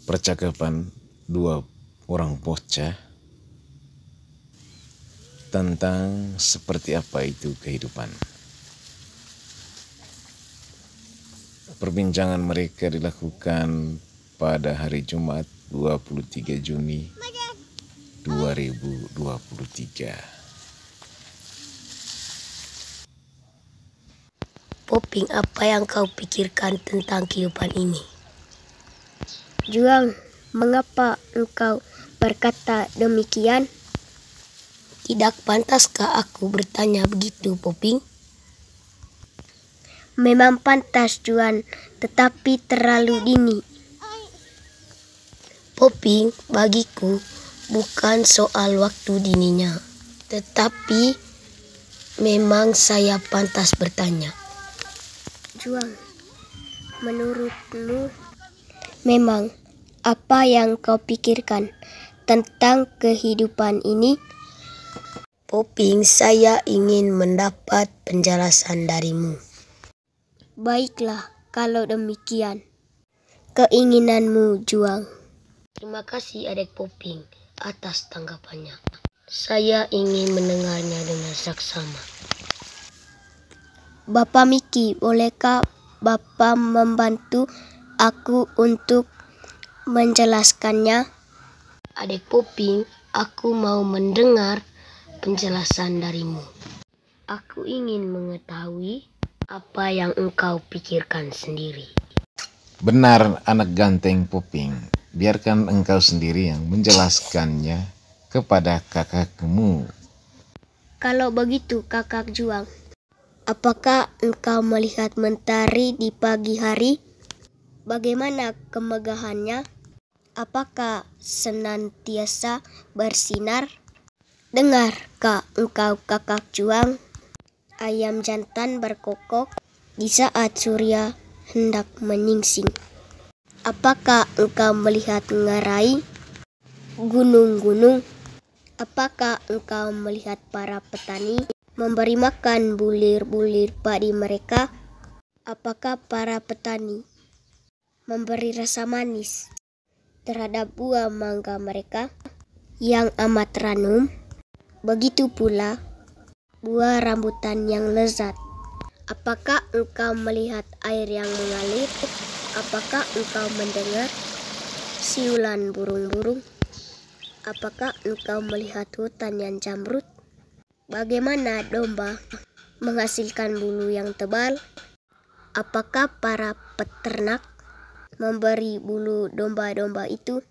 Percakapan dua orang bocah tentang seperti apa itu kehidupan. Perbincangan mereka dilakukan pada hari Jumat 23 Juni 2023. Poping, apa yang kau pikirkan tentang kehidupan ini? Juang, mengapa engkau berkata demikian? Tidak pantaskah aku bertanya begitu, Poping? Memang pantas, Juan, tetapi terlalu dini. Poping, bagiku bukan soal waktu dininya, tetapi memang saya pantas bertanya. Juang, menurutmu memang apa yang kau pikirkan tentang kehidupan ini? Poping, saya ingin mendapat penjelasan darimu. Baiklah, kalau demikian. Keinginanmu, Juang. Terima kasih adik Poping atas tanggapannya. Saya ingin mendengarnya dengan saksama. Bapak Miki, bolehkah Bapak membantu aku untuk menjelaskannya? Adik Poping, aku mau mendengar penjelasan darimu. Aku ingin mengetahui apa yang engkau pikirkan sendiri. Benar, anak ganteng Poping. Biarkan engkau sendiri yang menjelaskannya kepada kakakmu. Kalau begitu, Kakak Juang, apakah engkau melihat mentari di pagi hari? Bagaimana kemegahannya? Apakah senantiasa bersinar? Dengarkah engkau, Kakak Juang, ayam jantan berkokok di saat surya hendak menyingsing? Apakah engkau melihat ngerai gunung-gunung? Apakah engkau melihat para petani memberi makan bulir-bulir padi mereka? Apakah para petani memberi rasa manis terhadap buah mangga mereka yang amat ranum? Begitu pula buah rambutan yang lezat. Apakah engkau melihat air yang mengalir? Apakah engkau mendengar siulan burung-burung? Apakah engkau melihat hutan yang jamrut? Bagaimana domba menghasilkan bulu yang tebal? Apakah para peternak memberi bulu domba-domba itu?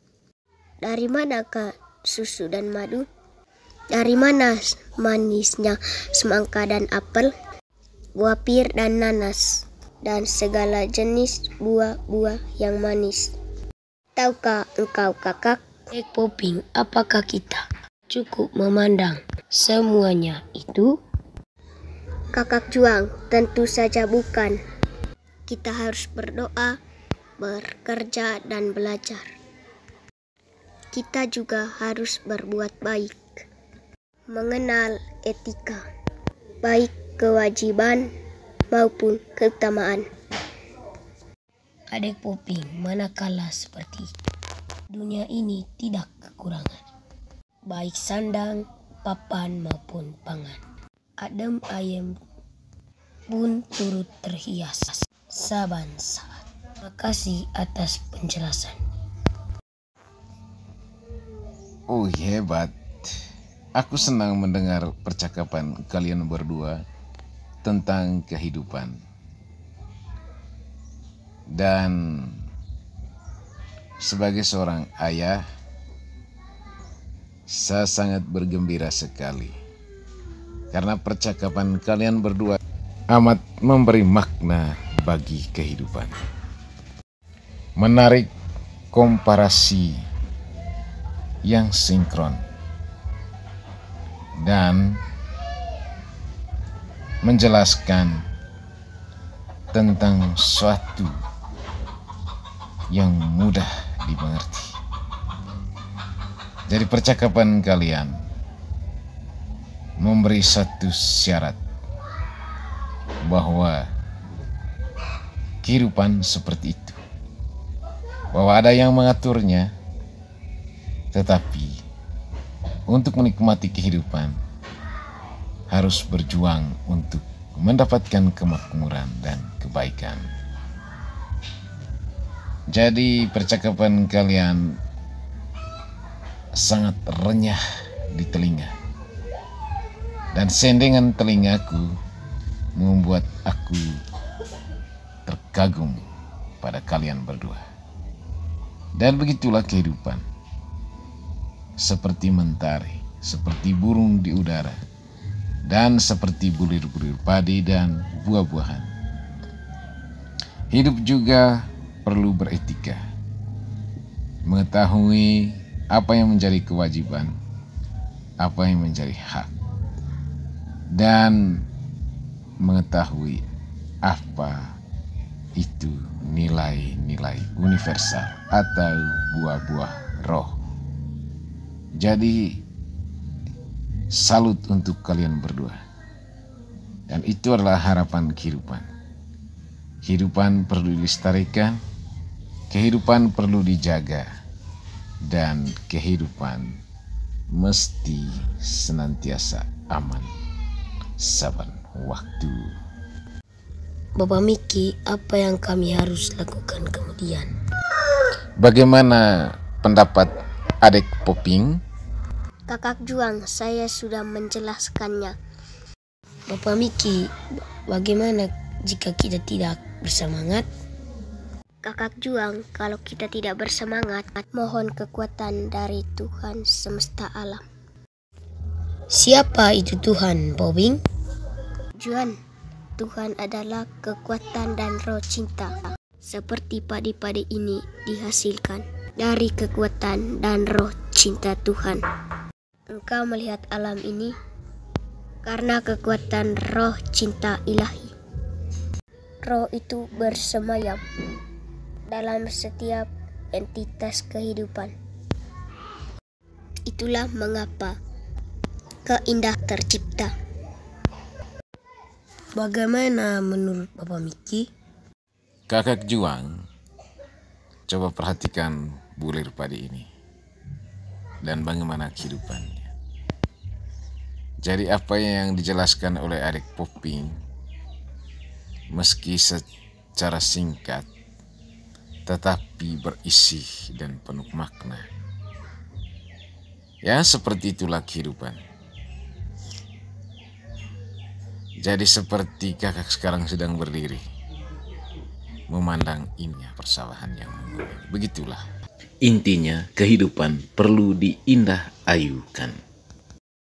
Dari manakah susu dan madu? Dari mana manisnya semangka dan apel, buah pir dan nanas, dan segala jenis buah-buah yang manis? Tahukah engkau, Kakak? Poping, apakah kita cukup memandang semuanya itu? Kakak Juang, tentu saja bukan. Kita harus berdoa, bekerja, dan belajar. Kita juga harus berbuat baik, mengenal etika, baik kewajiban maupun keutamaan. Adik Poping, manakala seperti dunia ini tidak kekurangan, baik sandang, papan maupun pangan. Adem ayem pun turut terhias saban saat. Terima kasih atas penjelasan. Oh, hebat. Aku senang mendengar percakapan kalian berdua tentang kehidupan. Dan sebagai seorang ayah, saya sangat bergembira sekali karena percakapan kalian berdua amat memberi makna bagi kehidupan. Menarik komparasi yang sinkron dan menjelaskan tentang suatu yang mudah dimengerti. Jadi percakapan kalian memberi satu syarat bahwa kehidupan seperti itu bahwa ada yang mengaturnya, tetapi untuk menikmati kehidupan harus berjuang untuk mendapatkan kemakmuran dan kebaikan. Jadi percakapan kalian sangat renyah di telinga, dan sendengan telingaku membuat aku terkagum pada kalian berdua. Dan begitulah kehidupan, seperti mentari, seperti burung di udara, dan seperti bulir-bulir padi dan buah-buahan. Hidup juga perlu beretika, mengetahui apa yang menjadi kewajiban, apa yang menjadi hak, dan mengetahui apa itu nilai-nilai universal atau buah-buah roh. Jadi salut untuk kalian berdua. Dan itu adalah harapan kehidupan. Kehidupan perlu dilestarikan, kehidupan perlu dijaga, dan kehidupan mesti senantiasa aman saban waktu. Bapak Miki, apa yang kami harus lakukan kemudian? Bagaimana pendapat adik Poping? Kakak Juang, saya sudah menjelaskannya. Bapak Miki, bagaimana jika kita tidak bersemangat? Kakak Juang, kalau kita tidak bersemangat, mohon kekuatan dari Tuhan semesta alam. Siapa itu Tuhan, Poping? Juan, Tuhan adalah kekuatan dan roh cinta. Seperti padi-padi ini dihasilkan dari kekuatan dan roh cinta Tuhan. Engkau melihat alam ini karena kekuatan roh cinta ilahi. Roh itu bersemayam dalam setiap entitas kehidupan. Itulah mengapa keindah tercipta. Bagaimana menurut Bapak Miki? Kakak Juang, coba perhatikan bulir padi ini dan bagaimana kehidupannya. Jadi apa yang dijelaskan oleh adik Poping, meski secara singkat, tetapi berisi dan penuh makna. Ya, seperti itulah kehidupan. Jadi seperti kakak sekarang sedang berdiri, memandang indah persawahan yang menggunung. Begitulah. Intinya kehidupan perlu diindah ayukan.